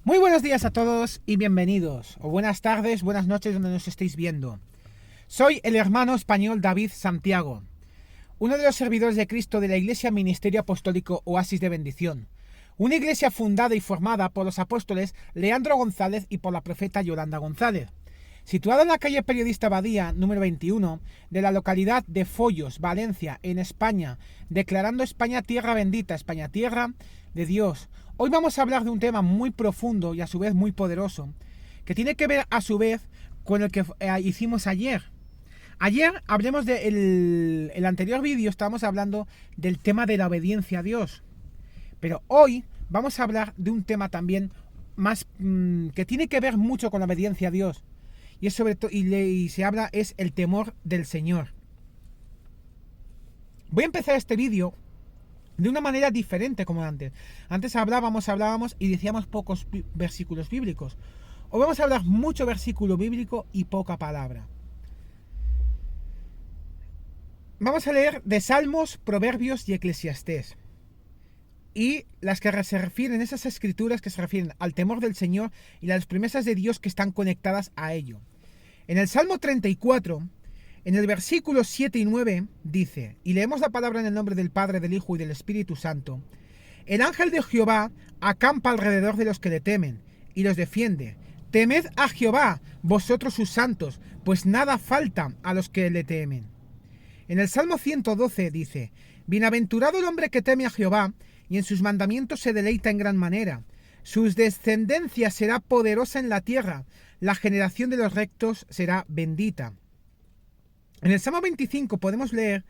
Muy buenos días a todos y bienvenidos, o buenas tardes, buenas noches donde nos estéis viendo. Soy el hermano español David Santiago, uno de los servidores de Cristo de la Iglesia Ministerio Apostólico Oasis de Bendición, una iglesia fundada y formada por los apóstoles Leandro González y por la profeta Yolanda González, situada en la calle Periodista Badía, número 21, de la localidad de Follos, Valencia, en España, declarando España tierra bendita, España tierra de Dios. Hoy vamos a hablar de un tema muy profundo y a su vez muy poderoso, que tiene que ver a su vez con el que hicimos ayer. Ayer hablemos de el anterior vídeo, estábamos hablando del tema de la obediencia a Dios. Pero hoy vamos a hablar de un tema también más que tiene que ver mucho con la obediencia a Dios. Y es sobre todo y se habla es el temor del Señor. Voy a empezar este vídeo de una manera diferente como antes. Antes hablábamos y decíamos pocos versículos bíblicos. Hoy vamos a hablar mucho versículo bíblico y poca palabra. Vamos a leer de Salmos, Proverbios y Eclesiastés. Y las que se refieren, esas escrituras que se refieren al temor del Señor y las promesas de Dios que están conectadas a ello. En el Salmo 34, en el versículo 7 y 9, dice, y leemos la palabra en el nombre del Padre, del Hijo y del Espíritu Santo: el ángel de Jehová acampa alrededor de los que le temen, y los defiende. Temed a Jehová, vosotros sus santos, pues nada falta a los que le temen. En el Salmo 112 dice, bienaventurado el hombre que teme a Jehová, y en sus mandamientos se deleita en gran manera. Sus descendencia será poderosa en la tierra, la generación de los rectos será bendita. En el Salmo 25 podemos leer,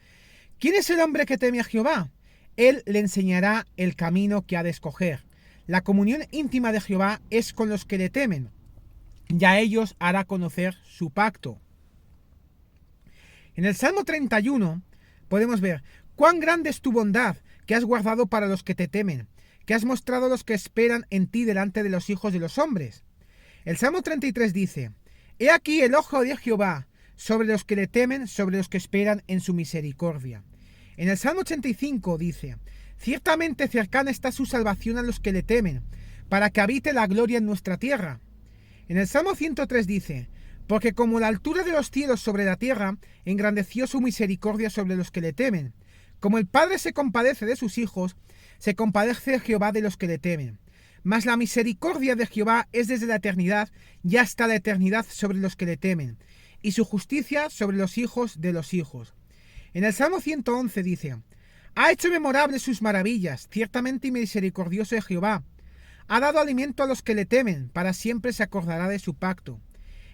¿quién es el hombre que teme a Jehová? Él le enseñará el camino que ha de escoger. La comunión íntima de Jehová es con los que le temen, y a ellos hará conocer su pacto. En el Salmo 31 podemos ver, cuán grande es tu bondad, que has guardado para los que te temen, que has mostrado a los que esperan en ti delante de los hijos de los hombres. El Salmo 33 dice, he aquí el ojo de Jehová sobre los que le temen, sobre los que esperan en su misericordia. En el Salmo 85 dice, ciertamente cercana está su salvación a los que le temen, para que habite la gloria en nuestra tierra. En el Salmo 103 dice, porque como la altura de los cielos sobre la tierra, engrandeció su misericordia sobre los que le temen. Como el Padre se compadece de sus hijos, se compadece Jehová de los que le temen. Mas la misericordia de Jehová es desde la eternidad y hasta la eternidad sobre los que le temen, y su justicia sobre los hijos de los hijos. En el Salmo 111 dice, ha hecho memorables sus maravillas, ciertamente misericordioso es Jehová. Ha dado alimento a los que le temen, para siempre se acordará de su pacto.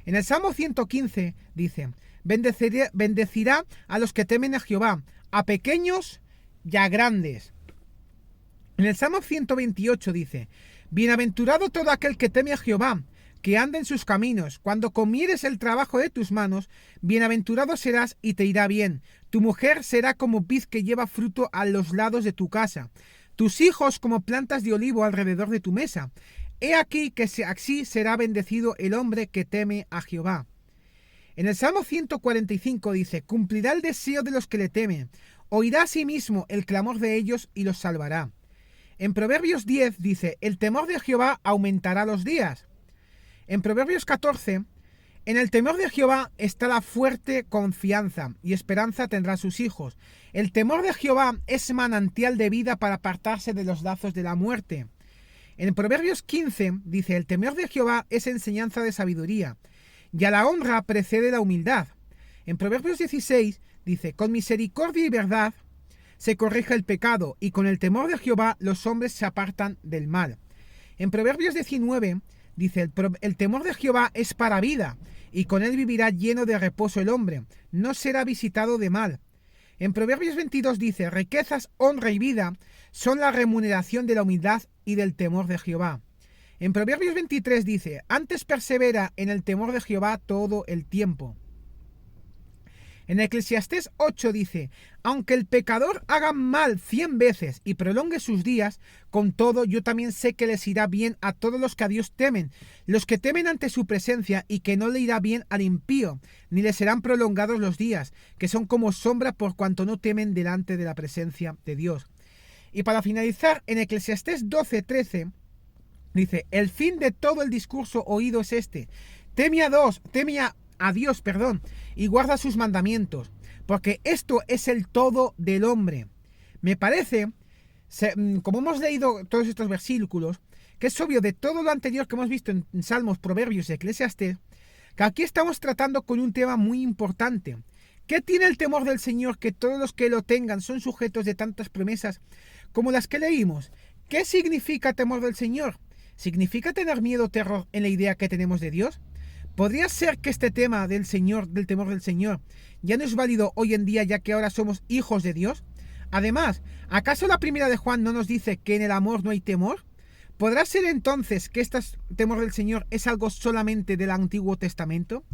En el Salmo 115 dice, bendecirá a los que temen a Jehová, a pequeños y a grandes. En el Salmo 128 dice, bienaventurado todo aquel que teme a Jehová, que anda en sus caminos. Cuando comieres el trabajo de tus manos, bienaventurado serás y te irá bien. Tu mujer será como vid que lleva fruto a los lados de tu casa, tus hijos como plantas de olivo alrededor de tu mesa. He aquí que así será bendecido el hombre que teme a Jehová. En el Salmo 145 dice, cumplirá el deseo de los que le temen, oirá a sí mismo el clamor de ellos y los salvará. En Proverbios 10 dice, el temor de Jehová aumentará los días. En Proverbios 14, en el temor de Jehová está la fuerte confianza, y esperanza tendrán sus hijos. El temor de Jehová es manantial de vida para apartarse de los lazos de la muerte. En Proverbios 15 dice, el temor de Jehová es enseñanza de sabiduría, y a la honra precede la humildad. En Proverbios 16 dice, con misericordia y verdad se corrige el pecado, y con el temor de Jehová los hombres se apartan del mal. En Proverbios 19 dice, el temor de Jehová es para vida, y con él vivirá lleno de reposo el hombre, no será visitado de mal. En Proverbios 22 dice, riquezas, honra y vida son la remuneración de la humildad y del temor de Jehová. En Proverbios 23 dice, antes persevera en el temor de Jehová todo el tiempo. En Eclesiastés 8 dice, aunque el pecador haga mal 100 veces y prolongue sus días, con todo yo también sé que les irá bien a todos los que a Dios temen, los que temen ante su presencia, y que no le irá bien al impío, ni le serán prolongados los días, que son como sombra por cuanto no temen delante de la presencia de Dios. Y para finalizar, en Eclesiastés 12:13 Dice, el fin de todo el discurso oído es este: teme a Dios, y guarda sus mandamientos, porque esto es el todo del hombre. Me parece, como hemos leído todos estos versículos, que es obvio de todo lo anterior que hemos visto en Salmos, Proverbios y Eclesiastés, que aquí estamos tratando con un tema muy importante. ¿Qué tiene el temor del Señor que todos los que lo tengan son sujetos de tantas promesas como las que leímos? ¿Qué significa temor del Señor? ¿Significa tener miedo o terror en la idea que tenemos de Dios? ¿Podría ser que este tema del temor del Señor, ya no es válido hoy en día, ya que ahora somos hijos de Dios? Además, ¿acaso la primera de Juan no nos dice que en el amor no hay temor? ¿Podrá ser entonces que este temor del Señor es algo solamente del Antiguo Testamento?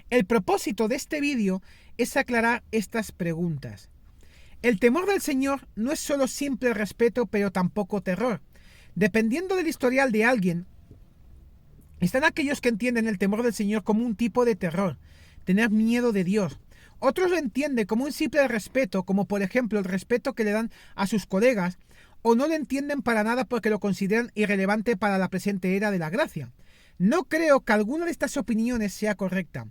El propósito de este vídeo es aclarar estas preguntas. El temor del Señor no es solo simple respeto, pero tampoco terror. Dependiendo del historial de alguien, están aquellos que entienden el temor del Señor como un tipo de terror, tener miedo de Dios. Otros lo entienden como un simple respeto, como por ejemplo el respeto que le dan a sus colegas, o no lo entienden para nada porque lo consideran irrelevante para la presente era de la gracia. No creo que alguna de estas opiniones sea correcta.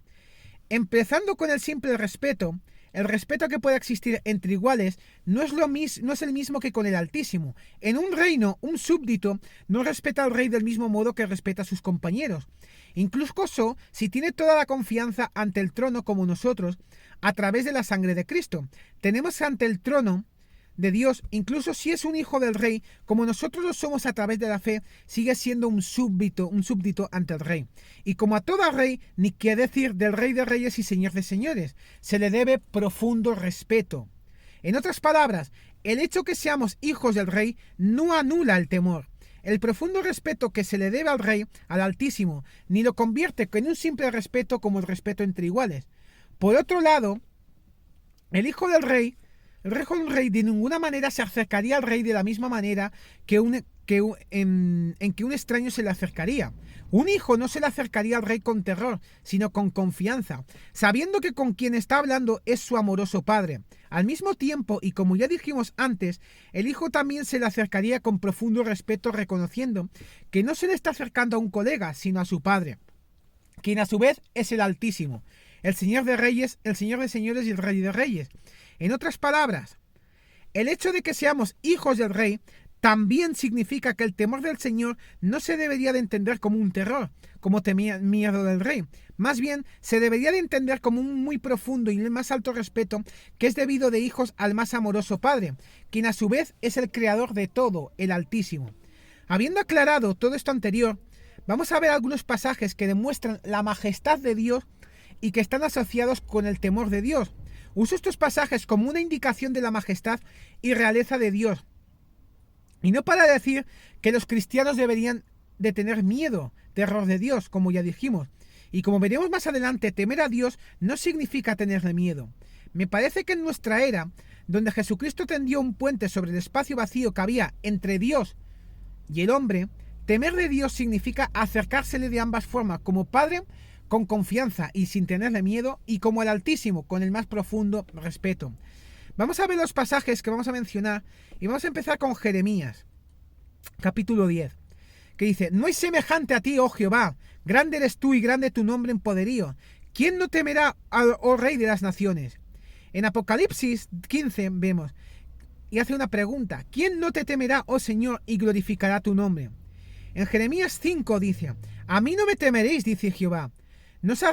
Empezando con el simple respeto, el respeto que pueda existir entre iguales no es el mismo que con el Altísimo. En un reino, un súbdito no respeta al rey del mismo modo que respeta a sus compañeros. Incluso si tiene toda la confianza ante el trono como nosotros, a través de la sangre de Cristo. Tenemos ante el trono de Dios, incluso si es un hijo del rey, como nosotros lo somos a través de la fe, sigue siendo un súbdito ante el rey. Y como a todo rey, ni qué decir del rey de reyes y señor de señores, se le debe profundo respeto. En otras palabras, el hecho que seamos hijos del rey no anula el temor. El profundo respeto que se le debe al rey, al Altísimo, ni lo convierte en un simple respeto como el respeto entre iguales. Por otro lado, el hijo del rey de ninguna manera se acercaría al rey de la misma manera en que un extraño se le acercaría. Un hijo no se le acercaría al rey con terror, sino con confianza, sabiendo que con quien está hablando es su amoroso padre. Al mismo tiempo, y como ya dijimos antes, el hijo también se le acercaría con profundo respeto, reconociendo que no se le está acercando a un colega, sino a su padre, quien a su vez es el Altísimo, el Señor de reyes, el Señor de señores y el Rey de reyes. En otras palabras, el hecho de que seamos hijos del rey también significa que el temor del Señor no se debería de entender como un terror, como miedo del rey. Más bien, se debería de entender como un muy profundo y más alto respeto que es debido de hijos al más amoroso Padre, quien a su vez es el creador de todo, el Altísimo. Habiendo aclarado todo esto anterior, vamos a ver algunos pasajes que demuestran la majestad de Dios y que están asociados con el temor de Dios. Uso estos pasajes como una indicación de la majestad y realeza de Dios, y no para decir que los cristianos deberían de tener miedo, terror de Dios, como ya dijimos. Y como veremos más adelante, temer a Dios no significa tenerle miedo. Me parece que en nuestra era, donde Jesucristo tendió un puente sobre el espacio vacío que había entre Dios y el hombre, temer de Dios significa acercársele de ambas formas, como Padre, con confianza y sin tenerle miedo, y como el Altísimo, con el más profundo respeto. Vamos a ver los pasajes que vamos a mencionar, y vamos a empezar con Jeremías, capítulo 10, que dice: no hay semejante a ti, oh Jehová, grande eres tú y grande tu nombre en poderío. ¿Quién no temerá, oh Rey de las naciones? En Apocalipsis 15 vemos, y hace una pregunta: ¿quién no te temerá, oh Señor, y glorificará tu nombre? En Jeremías 5 dice: a mí no me temeréis, dice Jehová, no os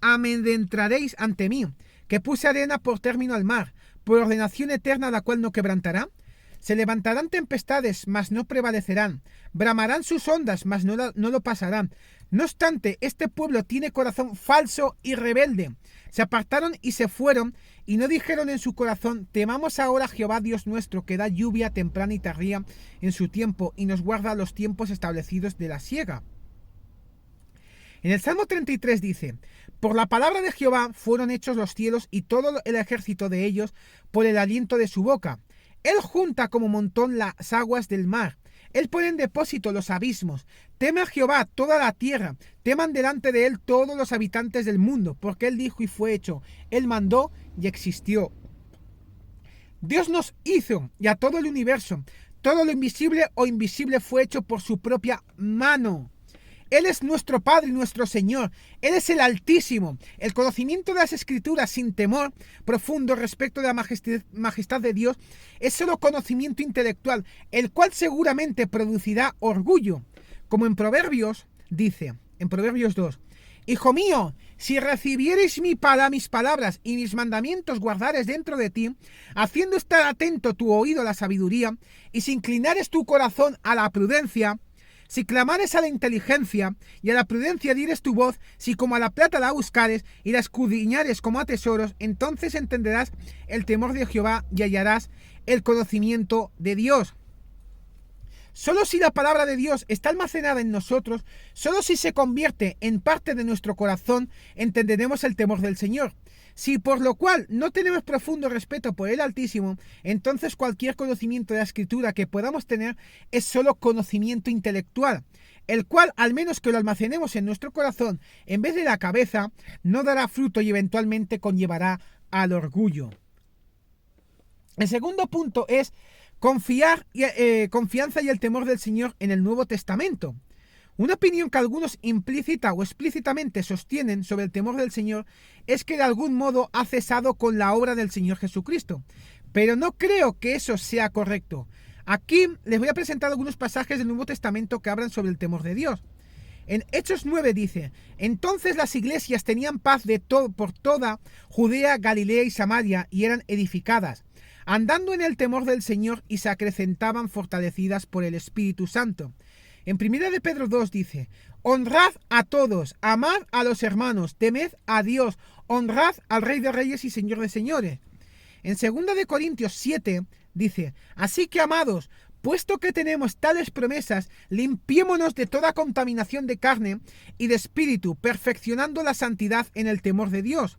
amedrentaréis ante mí, que puse arena por término al mar, por ordenación eterna la cual no quebrantará. Se levantarán tempestades, mas no prevalecerán. Bramarán sus ondas, mas no lo pasarán. No obstante, este pueblo tiene corazón falso y rebelde. Se apartaron y se fueron, y no dijeron en su corazón: temamos ahora a Jehová Dios nuestro, que da lluvia temprana y tardía en su tiempo, y nos guarda los tiempos establecidos de la siega. En el Salmo 33 dice: por la palabra de Jehová fueron hechos los cielos y todo el ejército de ellos por el aliento de su boca. Él junta como montón las aguas del mar. Él pone en depósito los abismos. Teme a Jehová toda la tierra. Teman delante de él todos los habitantes del mundo, porque él dijo y fue hecho. Él mandó y existió. Dios nos hizo y a todo el universo. todo lo invisible o invisible fue hecho por su propia mano. Él es nuestro Padre y nuestro Señor. Él es el Altísimo. El conocimiento de las Escrituras sin temor profundo respecto de la majestad de Dios es solo conocimiento intelectual, el cual seguramente producirá orgullo. Como en Proverbios dice, en Proverbios 2, Hijo mío, si recibieres mis palabras y mis mandamientos guardares dentro de ti, haciendo estar atento tu oído a la sabiduría, y si inclinares tu corazón a la prudencia, si clamares a la inteligencia, y a la prudencia dieres tu voz, si como a la plata la buscares, y la escudriñares como a tesoros, entonces entenderás el temor de Jehová y hallarás el conocimiento de Dios. Solo si la palabra de Dios está almacenada en nosotros, solo si se convierte en parte de nuestro corazón, entenderemos el temor del Señor. Si por lo cual no tenemos profundo respeto por el Altísimo, entonces cualquier conocimiento de la Escritura que podamos tener es solo conocimiento intelectual, el cual, al menos que lo almacenemos en nuestro corazón en vez de la cabeza, no dará fruto y eventualmente conllevará al orgullo. El segundo punto es confianza y el temor del Señor en el Nuevo Testamento. Una opinión que algunos implícita o explícitamente sostienen sobre el temor del Señor es que de algún modo ha cesado con la obra del Señor Jesucristo. Pero no creo que eso sea correcto. Aquí les voy a presentar algunos pasajes del Nuevo Testamento que hablan sobre el temor de Dios. En Hechos 9 dice, entonces las iglesias tenían paz por toda Judea, Galilea y Samaria y eran edificadas, andando en el temor del Señor y se acrecentaban fortalecidas por el Espíritu Santo. En 1 de Pedro 2 dice, honrad a todos, amad a los hermanos, temed a Dios, honrad al Rey de Reyes y Señor de Señores. En 2 de Corintios 7 dice, así que amados, puesto que tenemos tales promesas, limpiémonos de toda contaminación de carne y de espíritu, perfeccionando la santidad en el temor de Dios.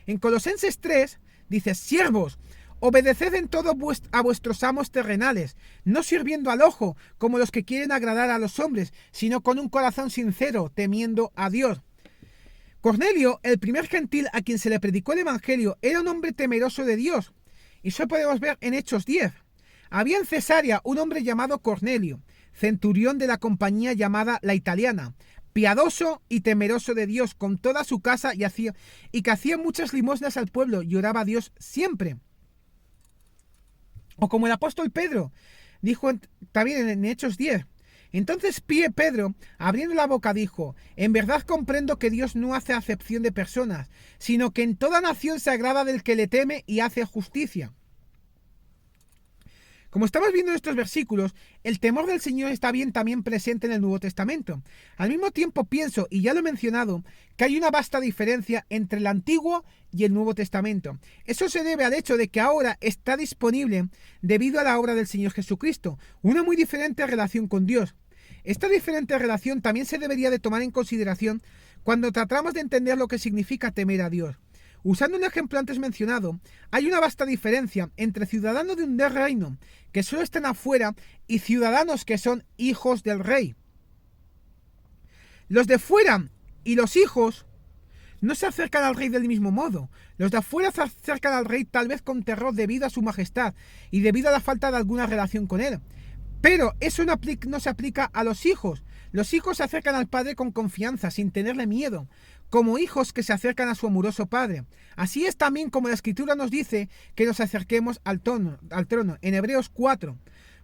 En Colosenses 3 dice, siervos, obedeced en todo a vuestros amos terrenales, no sirviendo al ojo, como los que quieren agradar a los hombres, sino con un corazón sincero, temiendo a Dios. Cornelio, el primer gentil a quien se le predicó el Evangelio, era un hombre temeroso de Dios. Y eso podemos ver en Hechos 10. Había en Cesarea un hombre llamado Cornelio, centurión de la compañía llamada La Italiana, piadoso y temeroso de Dios con toda su casa y que hacía muchas limosnas al pueblo y oraba a Dios siempre. O como el apóstol Pedro dijo también en Hechos 10. Entonces Pedro, abriendo la boca, dijo, en verdad comprendo que Dios no hace acepción de personas, sino que en toda nación se agrada del que le teme y hace justicia. Como estamos viendo en estos versículos, el temor del Señor está bien también presente en el Nuevo Testamento. Al mismo tiempo pienso, y ya lo he mencionado, que hay una vasta diferencia entre el Antiguo y el Nuevo Testamento. Eso se debe al hecho de que ahora está disponible, debido a la obra del Señor Jesucristo, una muy diferente relación con Dios. Esta diferente relación también se debería de tomar en consideración cuando tratamos de entender lo que significa temer a Dios. Usando un ejemplo antes mencionado, hay una vasta diferencia entre ciudadanos de un reino que solo están afuera y ciudadanos que son hijos del rey. Los de fuera y los hijos no se acercan al rey del mismo modo. Los de afuera se acercan al rey tal vez con terror debido a su majestad y debido a la falta de alguna relación con él. Pero eso no se aplica a los hijos. Los hijos se acercan al padre con confianza, sin tenerle miedo, como hijos que se acercan a su amoroso padre. Así es también como la Escritura nos dice que nos acerquemos al trono, en Hebreos 4.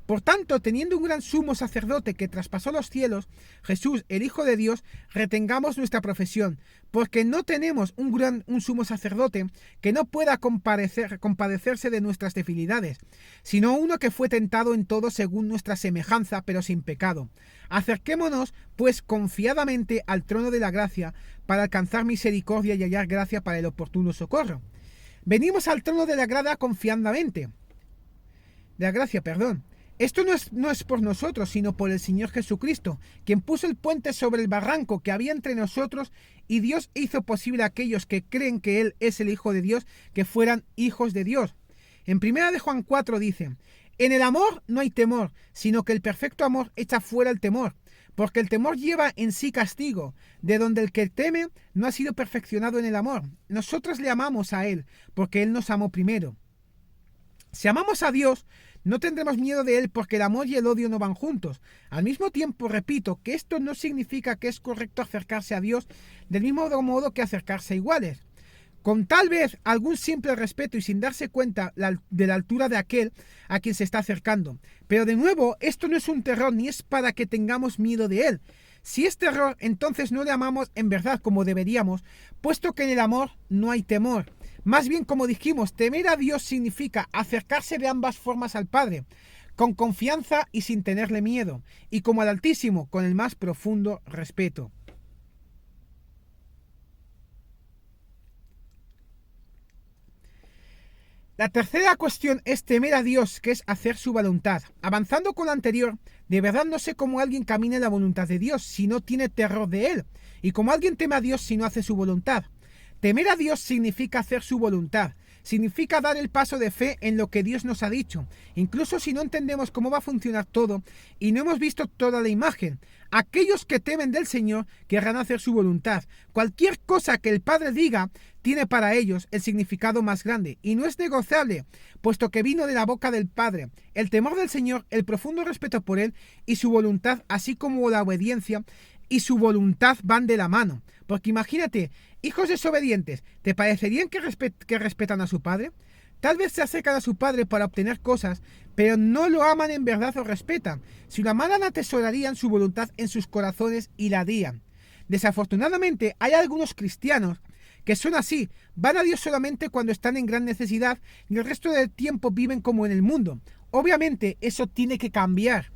Por tanto, teniendo un gran sumo sacerdote que traspasó los cielos, Jesús, el Hijo de Dios, retengamos nuestra profesión, porque no tenemos un sumo sacerdote que no pueda compadecerse de nuestras debilidades, sino uno que fue tentado en todo según nuestra semejanza, pero sin pecado. Acerquémonos, pues, confiadamente al trono de la gracia, para alcanzar misericordia y hallar gracia para el oportuno socorro. Venimos al trono de la gracia confiadamente. De la gracia, perdón. Esto no es por nosotros, sino por el Señor Jesucristo, quien puso el puente sobre el barranco que había entre nosotros, y Dios hizo posible a aquellos que creen que Él es el Hijo de Dios, que fueran hijos de Dios. En 1 de Juan 4 dice, en el amor no hay temor, sino que el perfecto amor echa fuera el temor, porque el temor lleva en sí castigo, de donde el que teme no ha sido perfeccionado en el amor. Nosotros le amamos a Él, porque Él nos amó primero. Si amamos a Dios, No tendremos miedo de él porque el amor y el odio no van juntos. Al mismo tiempo, repito, que esto no significa que es correcto acercarse a Dios del mismo modo que acercarse a iguales. Con tal vez algún simple respeto y sin darse cuenta de la altura de aquel a quien se está acercando. Pero de nuevo, esto no es un terror ni es para que tengamos miedo de él. Si es terror, entonces no le amamos en verdad como deberíamos, puesto que en el amor no hay temor. Más bien, como dijimos, temer a Dios significa acercarse de ambas formas al Padre, con confianza y sin tenerle miedo, y como al Altísimo, con el más profundo respeto. La tercera cuestión es temer a Dios, que es hacer su voluntad. Avanzando con lo anterior, de verdad no sé cómo alguien camina en la voluntad de Dios si no tiene terror de Él, y cómo alguien teme a Dios si no hace su voluntad. Temer a Dios significa hacer su voluntad, significa dar el paso de fe en lo que Dios nos ha dicho, incluso si no entendemos cómo va a funcionar todo y no hemos visto toda la imagen. Aquellos que temen del Señor querrán hacer su voluntad. Cualquier cosa que el Padre diga tiene para ellos el significado más grande y no es negociable, puesto que vino de la boca del Padre. El temor del Señor, el profundo respeto por Él y su voluntad, así como la obediencia y su voluntad van de la mano. Porque imagínate, hijos desobedientes, ¿te parecerían que respetan a su padre? Tal vez se acercan a su padre para obtener cosas, pero no lo aman en verdad o respetan. Si lo amaran, atesorarían su voluntad en sus corazones y la harían. Desafortunadamente, hay algunos cristianos que son así, van a Dios solamente cuando están en gran necesidad y el resto del tiempo viven como en el mundo. Obviamente, eso tiene que cambiar.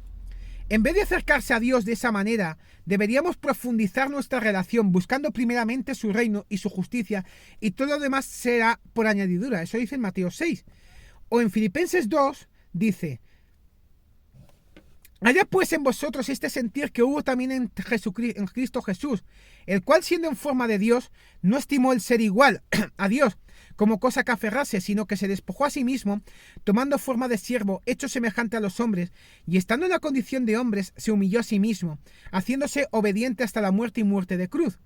En vez de acercarse a Dios de esa manera, deberíamos profundizar nuestra relación buscando primeramente su reino y su justicia y todo lo demás será por añadidura. Eso dice en Mateo 6. O en Filipenses 2 dice: haya pues en vosotros este sentir que hubo también en Cristo Jesús, el cual siendo en forma de Dios, no estimó el ser igual a Dios como cosa que aferrarse, sino que se despojó a sí mismo, tomando forma de siervo, hecho semejante a los hombres, y estando en la condición de hombres, se humilló a sí mismo, haciéndose obediente hasta la muerte y muerte de cruz.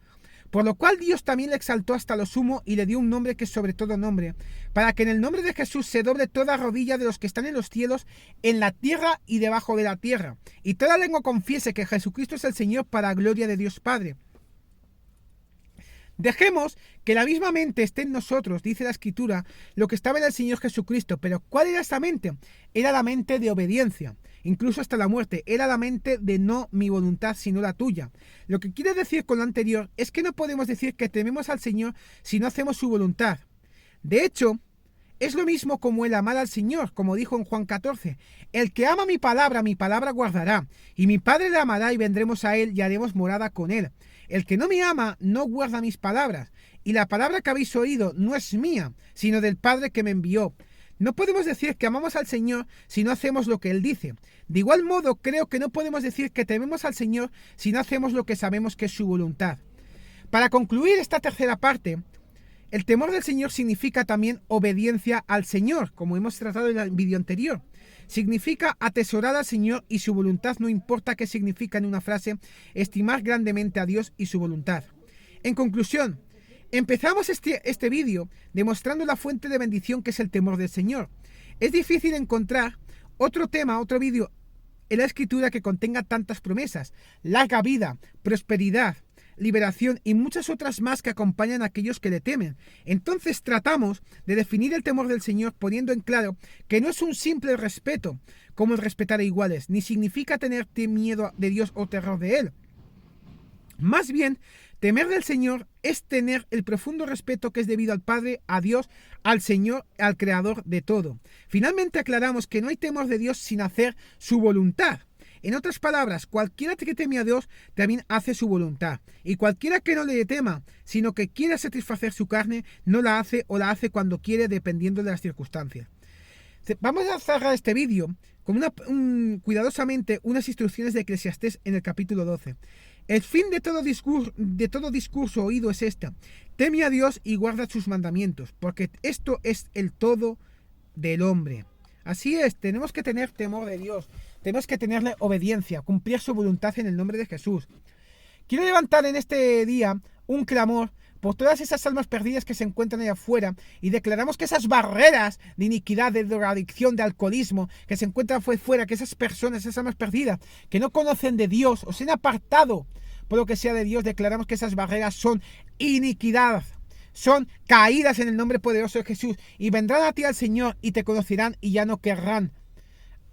Por lo cual Dios también le exaltó hasta lo sumo y le dio un nombre que es sobre todo nombre, para que en el nombre de Jesús se doble toda rodilla de los que están en los cielos, en la tierra y debajo de la tierra, y toda lengua confiese que Jesucristo es el Señor para gloria de Dios Padre. Dejemos que la misma mente esté en nosotros, dice la Escritura, lo que estaba en el Señor Jesucristo. Pero ¿cuál era esta mente? Era la mente de obediencia, incluso hasta la muerte. Era la mente de no mi voluntad, sino la tuya. Lo que quiere decir con lo anterior es que no podemos decir que tememos al Señor si no hacemos su voluntad. De hecho, es lo mismo como el amar al Señor, como dijo en Juan 14. El que ama mi palabra guardará, y mi Padre le amará y vendremos a él y haremos morada con él. El que no me ama no guarda mis palabras, y la palabra que habéis oído no es mía, sino del Padre que me envió. No podemos decir que amamos al Señor si no hacemos lo que Él dice. De igual modo, creo que no podemos decir que tememos al Señor si no hacemos lo que sabemos que es su voluntad. Para concluir esta tercera parte, el temor del Señor significa también obediencia al Señor, como hemos tratado en el vídeo anterior. Significa atesorar al Señor y su voluntad, no importa qué significa en una frase, estimar grandemente a Dios y su voluntad. En conclusión, empezamos este vídeo demostrando la fuente de bendición que es el temor del Señor. Es difícil encontrar otro vídeo en la Escritura que contenga tantas promesas: larga vida, prosperidad, liberación y muchas otras más que acompañan a aquellos que le temen. Entonces tratamos de definir el temor del Señor poniendo en claro que no es un simple respeto como el respetar a iguales, ni significa tener miedo de Dios o terror de Él. Más bien, temer del Señor es tener el profundo respeto que es debido al Padre, a Dios, al Señor, al Creador de todo. Finalmente aclaramos que no hay temor de Dios sin hacer su voluntad. En otras palabras, cualquiera que teme a Dios también hace su voluntad. Y cualquiera que no le tema, sino que quiera satisfacer su carne, no la hace o la hace cuando quiere, dependiendo de las circunstancias. Vamos a cerrar este vídeo con cuidadosamente unas instrucciones de Eclesiastés en el capítulo 12. El fin de todo discurso oído es esta: teme a Dios y guarda sus mandamientos, porque esto es el todo del hombre. Así es, tenemos que tener temor de Dios, tenemos que tenerle obediencia, cumplir su voluntad en el nombre de Jesús. Quiero levantar en este día un clamor por todas esas almas perdidas que se encuentran allá afuera, y declaramos que esas barreras de iniquidad, de drogadicción, de alcoholismo, que se encuentran fuera, que esas personas, esas almas perdidas, que no conocen de Dios o se han apartado por lo que sea de Dios, declaramos que esas barreras son iniquidad, son caídas en el nombre poderoso de Jesús, y vendrán a ti al Señor y te conocerán y ya no querrán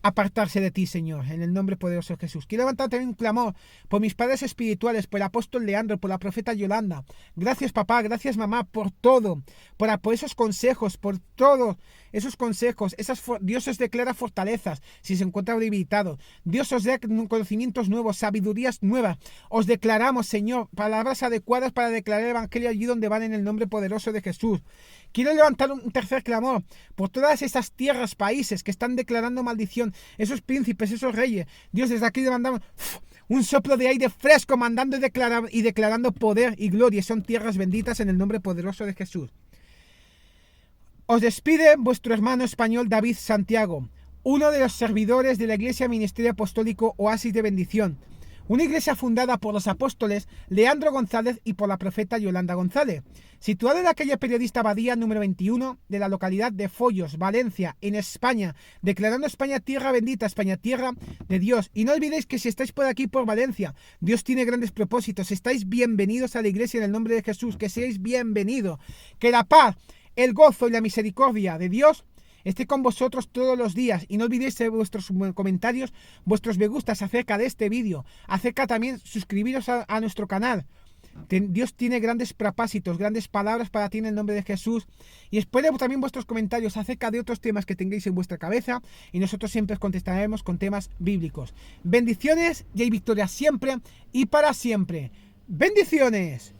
apartarse de ti, Señor, en el nombre poderoso de Jesús. Quiero levantar también un clamor por mis padres espirituales, por el apóstol Leandro, por la profeta Yolanda. Gracias, papá, gracias, mamá, por todo, por esos consejos, por todos esos consejos. Dios os declara fortalezas si se encuentran debilitados. Dios os da conocimientos nuevos, sabidurías nuevas. Os declaramos, Señor, palabras adecuadas para declarar el evangelio allí donde van, en el nombre poderoso de Jesús. Quiero levantar un tercer clamor por todas esas tierras, países que están declarando maldición, esos príncipes, esos reyes. Dios, desde aquí demandamos un soplo de aire fresco, mandando y declarando poder y gloria. Son tierras benditas en el nombre poderoso de Jesús. Os despide vuestro hermano español David Santiago, uno de los servidores de la Iglesia Ministerio Apostólico Oasis de Bendición, una iglesia fundada por los apóstoles Leandro González y por la profeta Yolanda González, situada en la calle Periodista Abadía número 21 de la localidad de Follos, Valencia, en España, declarando España tierra bendita, España tierra de Dios. Y no olvidéis que si estáis por aquí, por Valencia, Dios tiene grandes propósitos. Estáis bienvenidos a la iglesia en el nombre de Jesús, que seáis bienvenidos, que la paz, el gozo y la misericordia de Dios esté con vosotros todos los días. Y no olvidéis vuestros comentarios, vuestros me gustas acerca de este vídeo, acerca también suscribiros a nuestro canal. Dios tiene grandes propósitos, grandes palabras para ti en el nombre de Jesús. Y espero también vuestros comentarios acerca de otros temas que tengáis en vuestra cabeza, y nosotros siempre os contestaremos con temas bíblicos. Bendiciones y hay victoria siempre y para siempre. Bendiciones.